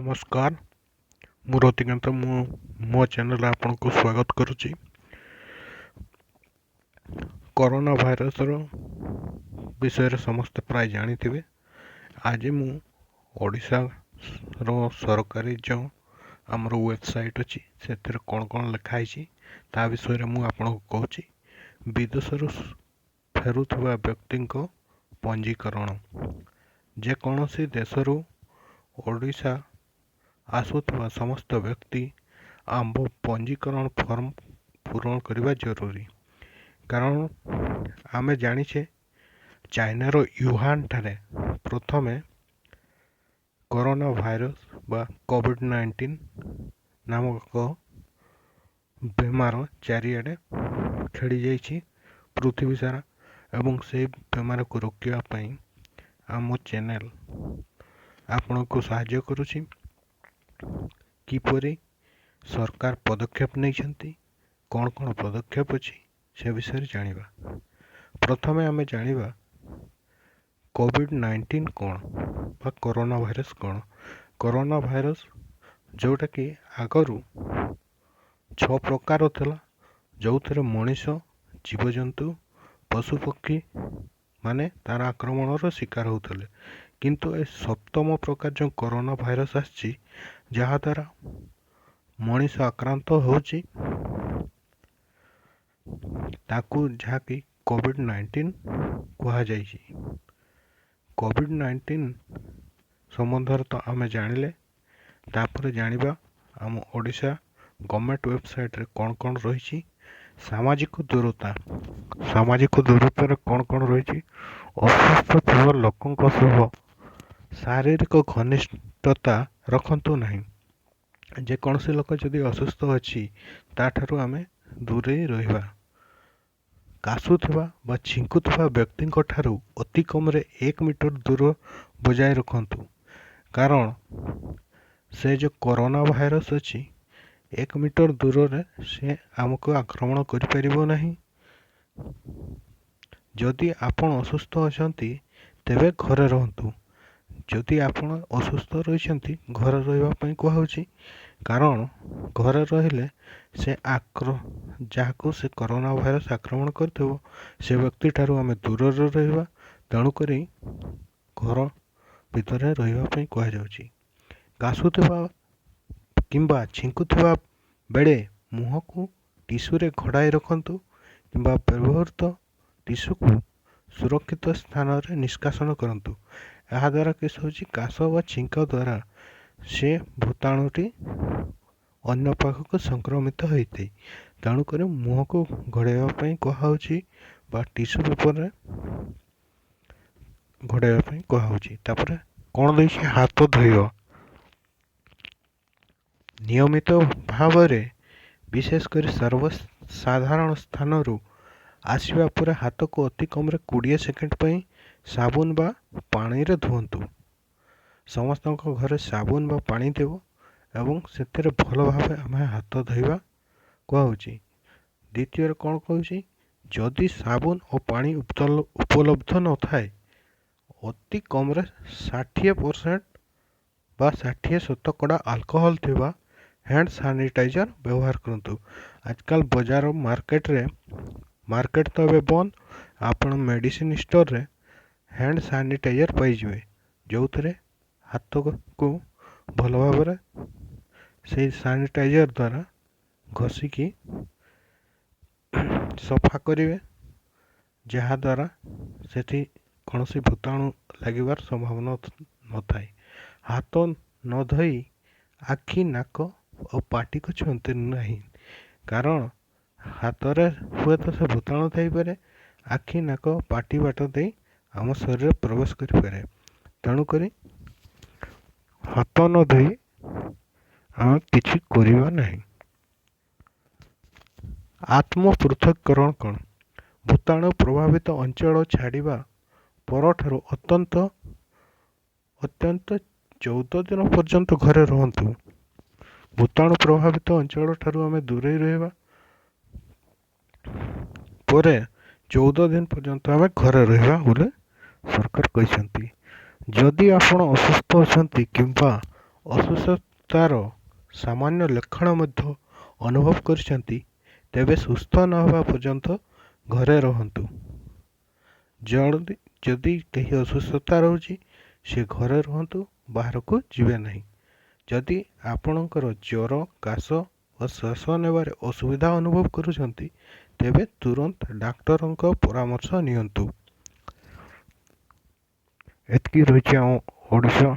नमस्कार मु रतिकांत मो चैनल आपको स्वागत करुच्ची। कोरोना भाइरस विषय समस्ते प्राय जानी। आज मु ओडिशा रो सरकारी जो आमर वेबसाइट अच्छी से कौन कौन लिखाई ता विषय मु आपको कहूँ। विदेशरू फेरुवा व्यक्ति पंजीकरण जेकोसी देशरू ओडिशा आसुवा समस्त व्यक्ति आम पंजीकरण फॉर्म पूरण करने जरूरी। कारण आमे जानिछे चाइनार युहान ठारे प्रथमे कोरोना भाइरस बा कोविड-19 नामक बेमार चारिआडे खेली जाइछि पृथ्वी सारा। एवं से बेमार को रोकिया पई आम चैनल आपण को सहायता करुछि। किपरि सरकार पदक्षेप नहीं कौन कौन पदक्षेप अच्छी से विषय जानिबा। प्रथमे आमे जानिबा कोविड-19 कौन बा कोरोना भाइरस कौन। कोरोना भाइरस जोटा कि आगरू 6 प्रकार थिला जो थे मनीष जीवजंतु पशुपक्षी माने तार आक्रमण शिकार होते। किंतु ए सप्तम प्रकार जो कोरोना भाइरस आछि जहा द्वारा मनीष आक्रांत होछि ताकू जहाँकि कोविड-19 कहा जाइछि। कोविड-19 संबंध तो आम जानिले तापर जानिबा आम ओडिशा गवर्नमेंट वेबसाइट रे कौन कौन रही। सामाजिक दूरता रे कौन कौन रही। असुस्थ ଥିବା ଲୋକଙ୍କ ସହ शारीरिक घनिष्ठता रखंतु नहीं। जेकोसी लोक जदि असुस्थ अच्छी ताठारु आमे दूरे रहिबा। काशुवा बा छिंकुवा व्यक्ति ठारू अति कम 1 मीटर दूर बजाय रखंतु। कारण से जो कोरोना भाइरस अच्छी 1 मीटर दूर रे से आमको आक्रमण करिपरिबो नहीं। जदि आपण असुस्थ अछंती तेबे घरे रहंतु। जदि आपण असुस्थ रही घरे रही कहुची। कारण घरे रहिले से जहाँ से कोरोना भाइरस आक्रमण करथिबो से व्यक्ति ठारू आमे दूर रहिबा। तेणुक घर भितर रही कह जाउची। काशुवा किंबा छिंकुवा बेले मुह को टिश्यू रे घोड़ाई रखंतु किंबा व्यवहृत टिश्यू को सुरक्षित स्थान रे निष्कासन करंतु। यह द्वारा किस होची काश व छिंक द्वारा से भूताणुटी अन्य पाखक संक्रमित होते। तेणुक मुह को घोड़ाई कहुची बा टिश्यू पेपर रे घोड़ाई कहुची। तापर कौन देछि हाथ धोइबा नियमित भाव में विशेषकर सर्वसाधारण स्थान रु आसवा पर हाथ को अति कम 20 सेकेंड पर साबुन बा पानी रे धुंतु। समस्त घर साबुन बा पानी देव एवं से भल भाव आम हाथ धोइबा कहुची। द्वितीय कौन कहूँ जदि साबुन और पानी उपलब्ध न थाए अति कम 60% बा 60% अल्कोहल थिबा हैंड सैनिटाइजर व्यवहार करंतु। आजकल बाजार मार्केट तो ए बंद आपण मेडिसिन स्टोर रे हैंड सैनिटाइजर पाइबे जो थे हाथ को भल भाव से सैनिटाइजर द्वारा घसिकी सफा करेंगे जहाँ द्वारा से कौन सी भूताणु लगिबार संभावना न थाए। हाथ न धोई आखि नाक और पाटी को छुंते नहीं। कारण हाथ रे हुए तो से भूताणु थी आखि नाक पाटी बाट दे आम शरीर प्रवेश करें। तेणुक हाथ न धोई आम किसी करवा नहीं। आत्म पृथककरण कौन भूताणु प्रभावित अंचल छाड़ा पर अत्यंत 14 दिन पर्यंत घरे रहंतु। भूताणु प्रभावित अंचल ठारू आमे दूरे रहिबा पर 14 दिन पर्यंत आमे घरे रहिबा बोले सरकार कहते। जदि आपण असुस्थ अछंती किंबा ଅସୁସ୍ଥତାର ସାମାନ୍ୟ ଲକ୍ଷଣ ମଧ୍ୟ ଅନୁଭବ କରିଛନ୍ତି, ତେବେ ସୁସ୍ଥ ନ ହେବା ପର୍ଯ୍ୟନ୍ତ ଘରେ ରୁହନ୍ତୁ। ଯଦି କେହି ଅସୁସ୍ଥତା ରହୁଛି ସେ ଘରେ ରୁହନ୍ତୁ, ବାହାରକୁ ଯିବେ ନାହିଁ। ଯଦି ଆପଣଙ୍କର ଜ୍ୱର, କାଶ ଓ ଶ୍ୱାସ ନେବାରେ ଅସୁବିଧା ଅନୁଭବ କରୁଛନ୍ତି, ତେବେ ତୁରନ୍ତ ଡାକ୍ତରଙ୍କ ପରାମର୍ଶ ନିଅନ୍ତୁ। ଏତିକି ରହିଛି ଆମ ଓଡ଼ିଶା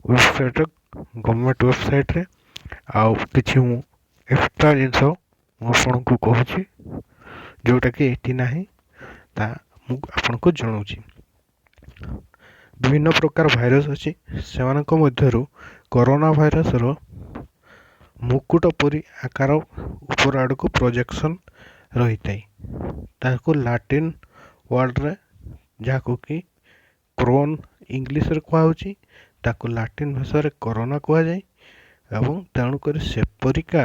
ୱେବସାଇଟ୍ରେ, ଗଭର୍ଣ୍ଣମେଣ୍ଟ ୱେବସାଇଟ୍ରେ। ଆଉ କିଛି ମୁଁ ଏକ୍ସଟ୍ରା ଜିନିଷ ମୁଁ ଆପଣଙ୍କୁ କହୁଛି, ଯେଉଁଟାକି ଏଠି ନାହିଁ, ତାହା ମୁଁ ଆପଣଙ୍କୁ ଜଣାଉଛି। ବିଭିନ୍ନ ପ୍ରକାର ଭାଇରସ୍ ଅଛି, ସେମାନଙ୍କ ମଧ୍ୟରୁ କରୋନା ଭାଇରସ୍ର ମୁକୁଟ ପରି ଆକାର ଉପର ଆଡ଼କୁ ପ୍ରୋଜେକ୍ସନ୍ ରହିଥାଏ। ତାହାକୁ ଲାଟିନ୍ ୱାର୍ଡ଼ରେ, ଯାହାକୁ କି କ୍ରୋନ୍ ଇଂଲିଶରେ କୁହାହେଉଛି, ତାକୁ ଲାଟିନ୍ ଭାଷାରେ କରୋନା କୁହାଯାଏ। ଏବଂ ତେଣୁକରି ସେପରିକା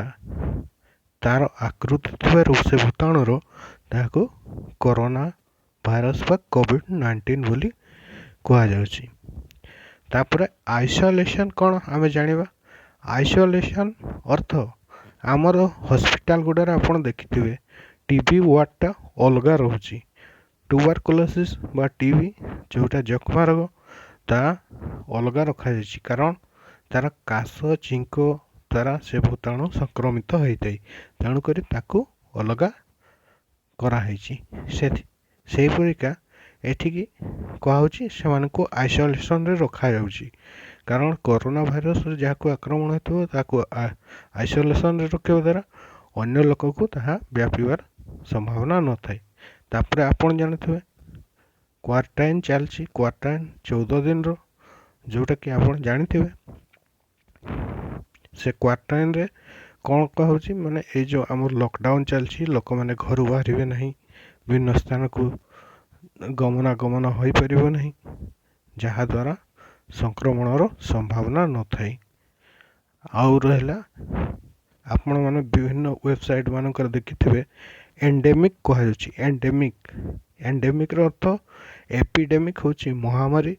ତାର ଆକୃତି ଥିବାରୁ ସେ ଭୂତାଣୁର ତାହାକୁ କରୋନା ଭାଇରସ୍ ବା କୋଭିଡ୍-19 ବୋଲି କୁହାଯାଉଛି। ତାପରେ ଆଇସୋଲେସନ୍ କ'ଣ ଆମେ ଜାଣିବା। ଆଇସୋଲେସନ୍ ଅର୍ଥ, ଆମର ହସ୍ପିଟାଲ ଗୁଡ଼ାରେ ଆପଣ ଦେଖିଥିବେ ଟିବି ୱାର୍ଡ଼ଟା ଅଲଗା ରହୁଛି। ଟ୍ୟୁବରକୁଲୋସିସ୍ ବା ଟିବି, ଯେଉଁଟା ଯକ୍ଷ୍ମା ରୋଗ, ତାହା ଅଲଗା ରଖାଯାଇଛି, କାରଣ ତାର କାଶ, ଛିଙ୍କ ଦ୍ୱାରା ସେ ଭୂତାଣୁ ସଂକ୍ରମିତ ହୋଇଥାଏ। ତେଣୁକରି ତାକୁ ଅଲଗା କରାହେଇଛି। ସେହିପରିକା ଏଠିକି କୁହାହେଉଛି ସେମାନଙ୍କୁ ଆଇସୋଲେସନ୍ରେ ରଖାଯାଉଛି, କାରଣ କରୋନା ଭାଇରସ୍ରେ ଯାହାକୁ ଆକ୍ରମଣ ହୋଇଥିବ ତାକୁ ଆଇସୋଲେସନ୍ରେ ରଖିବା ଦ୍ୱାରା ଅନ୍ୟ ଲୋକକୁ ତାହା ବ୍ୟାପିବାର ସମ୍ଭାବନା ନଥାଏ। ତାପରେ ଆପଣ ଜାଣିଥିବେ କ୍ୱାରେଣ୍ଟାଇନ୍ ଚାଲିଛି, କ୍ୱାରେଣ୍ଟାଇନ୍ 14 ଦିନର, ଯେଉଁଟାକି ଆପଣ ଜାଣିଥିବେ। ସେ କ୍ୱାରେଣ୍ଟାଇନ୍ରେ କ'ଣ କୁହାହେଉଛି, ମାନେ ଏଇ ଯେଉଁ ଆମର ଲକଡାଉନ୍ ଚାଲିଛି, ଲୋକମାନେ ଘରୁ ବାହାରିବେ ନାହିଁ, ବିଭିନ୍ନ ସ୍ଥାନକୁ ଗମନାଗମନ ହୋଇପାରିବ ନାହିଁ, ଯାହାଦ୍ୱାରା ସଂକ୍ରମଣର ସମ୍ଭାବନା ନଥାଏ। ଆଉ ରହିଲା, ଆପଣମାନେ ବିଭିନ୍ନ ୱେବସାଇଟ୍ ମାନଙ୍କରେ ଦେଖିଥିବେ ଏଣ୍ଡେମିକ୍ କୁହାଯାଉଛି। ଏଣ୍ଡେମିକ୍ର ଅର୍ଥ, ଏପିଡେମିକ୍ ହେଉଛି ମହାମାରୀ,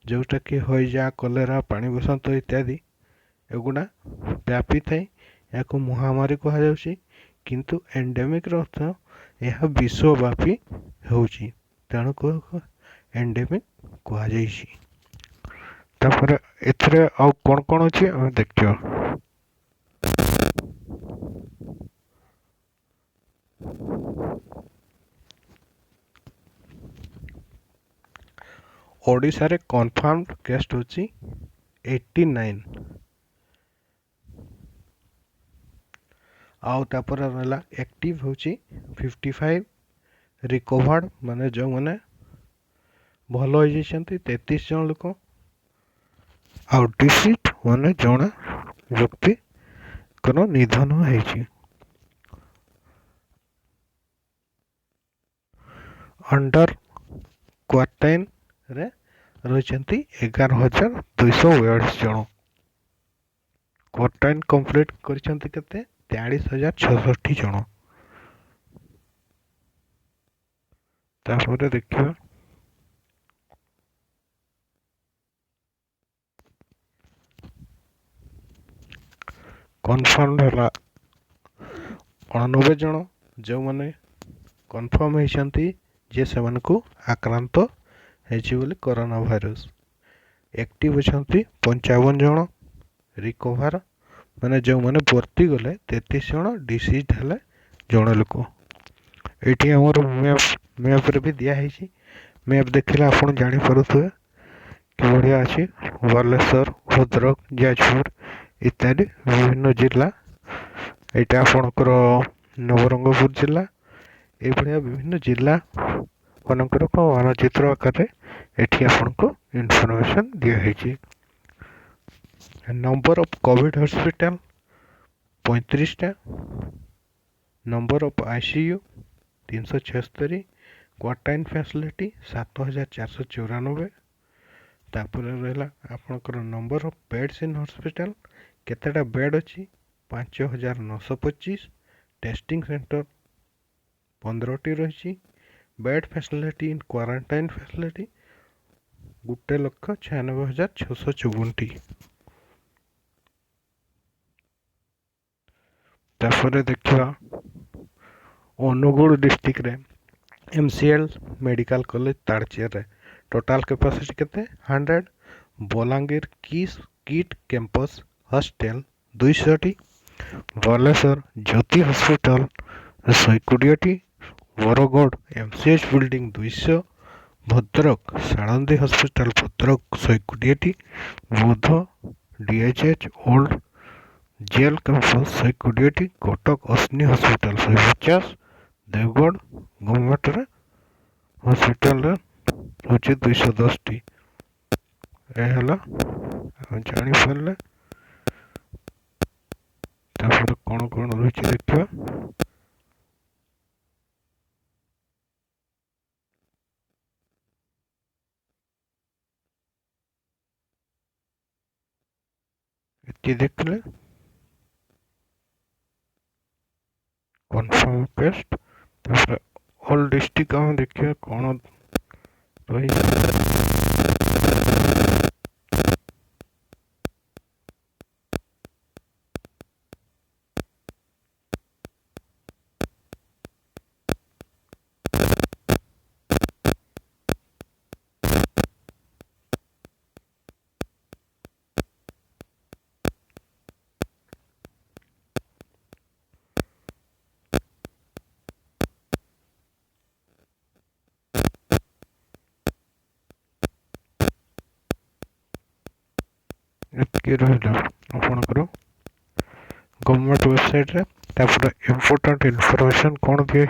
ଯେଉଁଟାକି ହଇଜା, କଲେରା, ପାଣି ବସନ୍ତ ଇତ୍ୟାଦି ଏଗୁଡ଼ା ବ୍ୟାପିଥାଏ, ଏହାକୁ ମହାମାରୀ କୁହାଯାଉଛି। କିନ୍ତୁ ଏଣ୍ଡେମିକ୍ର ଅର୍ଥ ଏହା ବିଶ୍ୱବ୍ୟାପୀ ହେଉଛି, ତେଣୁ ଏଣ୍ଡେମିକ୍ କୁହାଯାଇଛି। ତାପରେ ଏଥିରେ ଆଉ କ'ଣ କ'ଣ ଅଛି ଆମେ ଦେଖିବା। ଓଡ଼ିଶାରେ କନଫର୍ମଡ୍ କେସ୍ ହେଉଛି 89। ଆଉ ତାପରେ ରହିଲା ଆକ୍ଟିଭ ହେଉଛି 55, ରିକଭର୍ଡ ମାନେ ଯେଉଁମାନେ ଭଲ ହୋଇଯାଇଛନ୍ତି 33 ଜଣ ଲୋକ, ଆଉ ଡିସିଜ୍ ମାନେ ଜଣେ ବ୍ୟକ୍ତିଙ୍କର ନିଧନ ହେଇଛି। ଅଣ୍ଡର କ୍ୱାରେଣ୍ଟାଇନ୍ରେ ରହିଛନ୍ତି 11,242 ଜଣ। କ୍ୱାରେଣ୍ଟାଇନ୍ କମ୍ପ୍ଲିଟ୍ କରିଛନ୍ତି କେତେ? 43,066 ଜଣ। ତାପରେ ଦେଖିବା କନଫର୍ମ ହେଲା 89 ଜଣ, ଯେଉଁମାନେ କନଫର୍ମ ହେଇଛନ୍ତି ଯେ ସେମାନଙ୍କୁ ଆକ୍ରାନ୍ତ ହେଇଛି ବୋଲି କରୋନା ଭାଇରସ୍। ଆକ୍ଟିଭ୍ ଅଛନ୍ତି 55 ଜଣ, ରିକଭର ମାନେ ଯେଉଁମାନେ ବର୍ତ୍ତି ଗଲେ 33 ଜଣ, ଡିସିଜ୍ ହେଲେ ଜଣେ ଲୋକ। ଏଇଠି ଆମର ମ୍ୟାପ୍ରେ ବି ଦିଆହେଇଛି। ମ୍ୟାପ୍ ଦେଖିଲେ ଆପଣ ଜାଣିପାରୁଥିବେ କି ବଢ଼ିଆ ଅଛି। ବାଲେଶ୍ୱର, ଭଦ୍ରକ, ଯାଜପୁର ଇତ୍ୟାଦି ବିଭିନ୍ନ ଜିଲ୍ଲା, ଏଇଟା ଆପଣଙ୍କର ନବରଙ୍ଗପୁର ଜିଲ୍ଲା, ଏଇଭଳିଆ ବିଭିନ୍ନ ଜିଲ୍ଲା ମାନଙ୍କର ମାନଚିତ୍ର ଆକାରରେ ଏଠି ଆପଣଙ୍କୁ ଇନଫର୍ମେସନ୍ ଦିଆହେଇଛି। ନମ୍ବର ଅଫ୍ କୋଭିଡ୍ ହସ୍ପିଟାଲ 35ଟା, number of ICU 376, quarantine facility 7,494। ତାପରେ ରହିଲା ଆପଣଙ୍କର number of beds in hospital, କେତେଟା ବେଡ୍ ଅଛି? 5,925। ଟେଷ୍ଟିଂ ସେଣ୍ଟର 15ଟି ରହିଛି। Bed facility in quarantine facility 1,96,654ଟି। तापर देखा अनुगुल डिस्ट्रिक्ट रे MCL medical college Talcher total capacity केते 100। बलांगीर किट कैंपस हॉस्टल 200 टी। बालेश्वर ज्योति हॉस्पिटल 120 टी। Bargarh MCH building 200। Bhadrak Salandi hospital Bhadrak 120 टी। Boudh DHH old jail campus 120 टी। Cuttack Ashwini hospital 150। Deogarh government hospital हूँ 210 टी। जापारे कौन कौन रही देखा ये देखले कन्फर्म पेस्ट ऑल डिस्ट्रिक्ट आम देखिए कौन रही। ये रहा आपणकर गवर्नमेंट वेबसाइट रे तापर इम्पोर्टेंट इनफॉरमेशन कौन दिए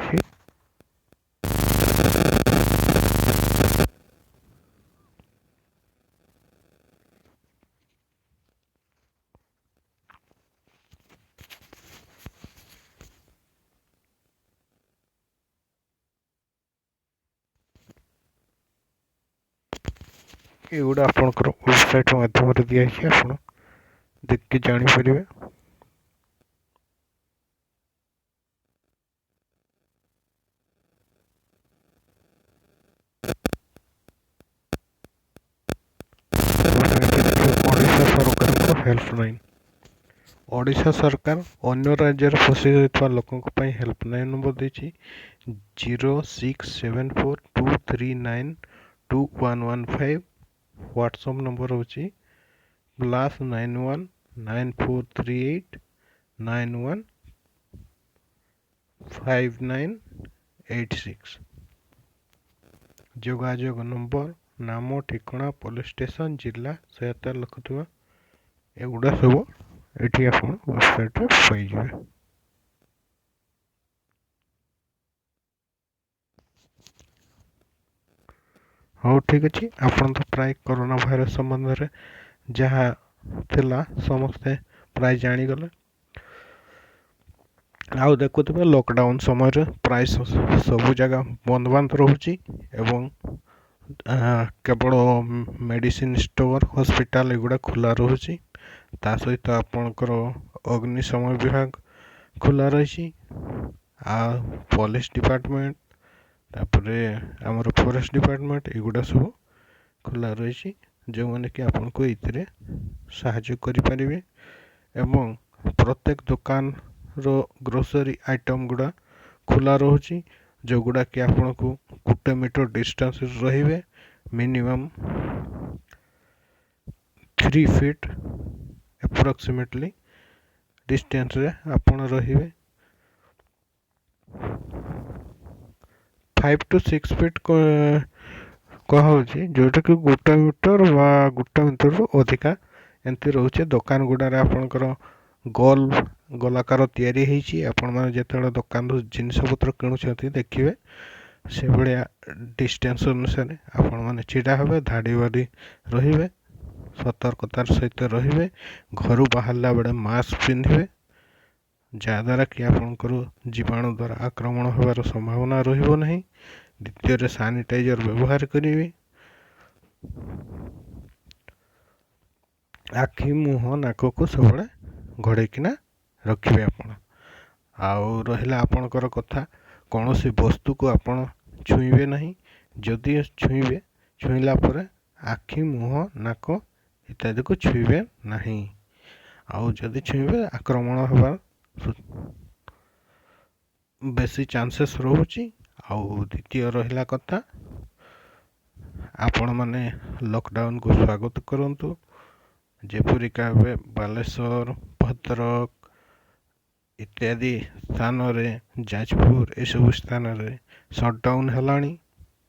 एगुड़ा आपणकर वेबसाइट माध्यम दिखाई आप देख के जापर ओडिशा सरकार हेल्पलाइन ओडिशा सरकार अन्य राज्य फसी जाता लोकों हेल्पलाइन नंबर देती 067423921115। व्हाट्सएप नंबर हूँ +919438915986। जोगाजोग नंबर नाम ठिकाना पुलिस स्टेशन जिला सहायता लिखुवा एगुड़ा सब ये आप वेबसाइट पाइबे। हाँ ठीक अच्छे आपन तो प्राय कोरोना भाइरस संबंध में जहाँ थिला समस्ते प्राय जानीगले। आउ देखुवे लॉकडाउन समय प्राय सबू जगह बंद बंद रोचे एवं केवल मेडिसिन स्टोर हॉस्पिटल एगुड़ा खुला रोचे। ता सहित आपणकर अग्निशम विभाग खुला रही पुलिस डिपार्टमेंट तापर आमर फॉरेस्ट डिपार्टमेंट एगुड़ा सब खुला रही जो मैंने कि आपन को ये साहाय्य करें। एवं प्रत्येक दुकान रो ग्रोसरी आइटम गुड़ा खुला रोचे जो गुड़ा कि आपन को 1 मीटर डिस्टेंस रहिबे मिनिमम 3 फीट अप्रोक्सीमेटली डिस्टेंस रे आपन रहिबे। 5 to 6 फीट कहे जोटा कि 1 मीटर व 1 मीटर रु अधिका एमती रोचे। दुकान गुड़ारे आपणकर गोल गोलाकार तैयारी होती आपण मैंने जो दुकान जिनस पत्र किणुंट देखिए से भाया डिस्टेंस अनुसार आपण मैंने छिड़ा हे धाड़ी बाड़ी रे सतर्कतार सहित रे घर बाहर बेले मास्क पिंधे जहाद्वारा कि आपणकर जीवाणु द्वारा आक्रमण होवार संभावना रहिबो नहीं। द्वितीय सैनिटाइजर व्यवहार करेंगे। आखि मुह नाक को सब घोड़ेकिना रखिए आपण। आउ रहिला आपणकर कथा कौन सी वस्तु को आपण छुईबे नहीं। जदि छुईबे छुईला पर आखि मुह नाक इत्यादि को छुईबे नहीं। आउ जदि छुईबे आक्रमण होवार ବେଶୀ ଚାନ୍ସେସ୍ ରହୁଛି। ଆଉ ଦ୍ୱିତୀୟ ରହିଲା କଥା, ଆପଣମାନେ ଲକଡାଉନକୁ ସ୍ୱାଗତ କରନ୍ତୁ। ଯେପରିକା ଏବେ ବାଲେଶ୍ୱର, ଭଦ୍ରକ ଇତ୍ୟାଦି ସ୍ଥାନରେ, ଯାଜପୁର ଏସବୁ ସ୍ଥାନରେ ସଟ୍ଡାଉନ୍ ହେଲାଣି।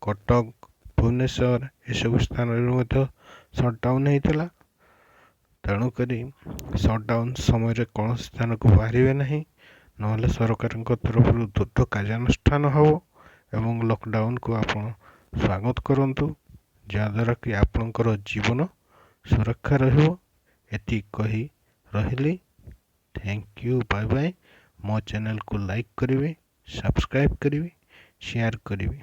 କଟକ, ଭୁବନେଶ୍ୱର ଏସବୁ ସ୍ଥାନରେ ମଧ୍ୟ ସଟ୍ଡାଉନ୍ ହେଇଥିଲା। ତେଣୁକରି ସଟ୍ଡାଉନ୍ ସମୟରେ କୌଣସି ସ୍ଥାନକୁ ବାହାରିବେ ନାହିଁ, ନହେଲେ ସରକାରଙ୍କ ତରଫରୁ ଦ୍ରୁତ କାର୍ଯ୍ୟାନୁଷ୍ଠାନ ହେବ ଏବଂ ଲକଡାଉନକୁ ଆପଣ ସ୍ୱାଗତ କରନ୍ତୁ, ଯାହାଦ୍ୱାରା କି ଆପଣଙ୍କର ଜୀବନ ସୁରକ୍ଷା ରହିବ। ଏତିକି କହି ରହିଲି। Thank you, bye bye. ମୋ ଚ୍ୟାନେଲକୁ ଲାଇକ୍ କରିବେ, ସବସ୍କ୍ରାଇବ୍ କରିବେ, ସେୟାର କରିବେ।